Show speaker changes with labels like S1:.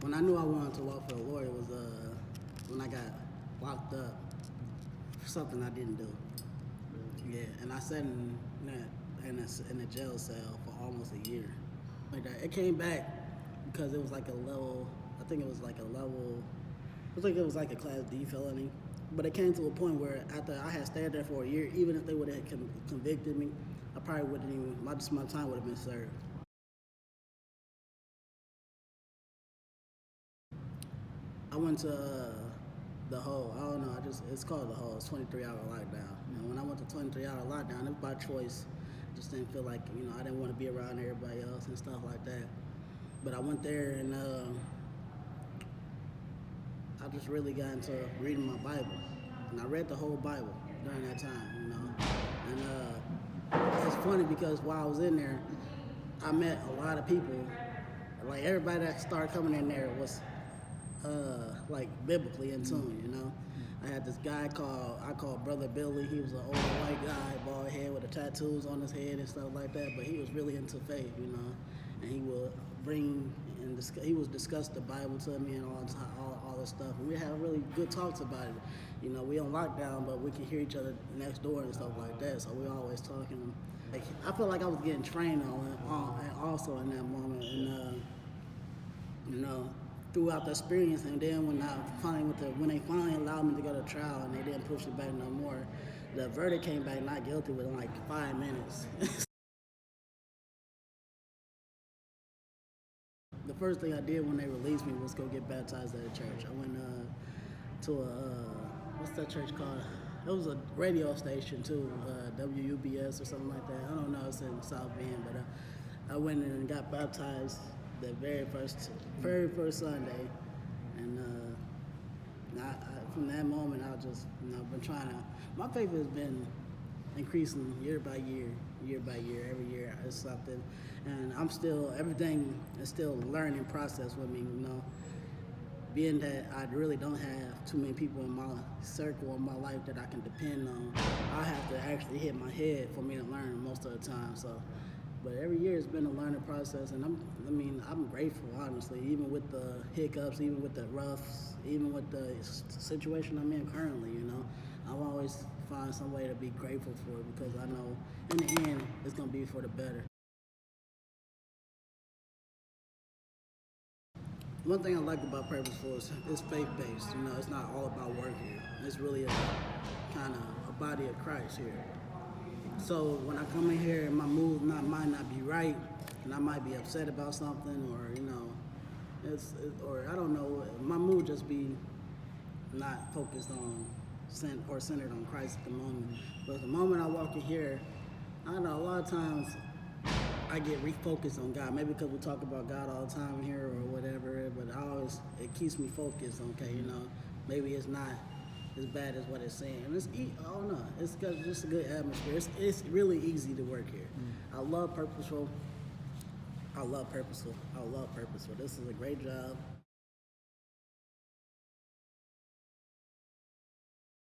S1: when I knew I wanted to walk for the Lord, it was when I got locked up for something I didn't do. Yeah, and I sat in a jail cell for almost a year. Like that, it came back because it was like a level. I think it was like a level. I think it was like a Class D felony. But it came to a point where after I had stayed there for a year, even if they would have convicted me, I probably wouldn't even. My time would have been served. I went to the Hole. I don't know. It's called the Hole. It's 23-hour lockdown. You know, when I went to 23-hour lockdown, it was by choice. Just didn't feel like I didn't want to be around everybody else and stuff like that. But I went there and I just really got into reading my Bible, and I read the whole Bible during that time. And it's funny because while I was in there, I met a lot of people. Like everybody that started coming in there was like biblically in tune, I had this guy I called Brother Billy. He was an older white guy, bald head with the tattoos on his head and stuff like that, but he was really into faith, and he would he would discuss the Bible to me and all this stuff. And we had really good talks about it. We on lockdown, but we can hear each other next door and stuff like that, so we always talking. Like, I felt like I was getting trained also in that moment, and throughout the experience. And then when they finally allowed me to go to trial and they didn't push it back no more, the verdict came back not guilty within like 5 minutes. The first thing I did when they released me was go get baptized at a church. I went to what's that church called? It was a radio station too, WUBS or something like that. I don't know, it's in South Bend, but I went in and got baptized the very first Sunday, and from that moment I just been trying to. My faith has been increasing year by year, every year it's something, and everything is still a learning process with me. Being that I really don't have too many people in my circle in my life that I can depend on, I have to actually hit my head for me to learn most of the time. So. But every year it's been a learning process, and I'm grateful, honestly, even with the hiccups, even with the roughs, even with the situation I'm in currently, I'll always find some way to be grateful for it because I know in the end it's going to be for the better. One thing I like about Purposeful is it's faith-based, it's not all about work here. It's really a kind of a body of Christ here. So when I come in here and my mood might not be right, and I might be upset about something, or or I don't know, my mood just be not focused on or centered on Christ at the moment. But the moment I walk in here, I know a lot of times I get refocused on God. Maybe because we talk about God all the time here or whatever, but it keeps me focused. Okay, maybe it's not as bad as what it's saying. And I don't know. It's just a good atmosphere. It's really easy to work here. I love Purposeful. This is a great job.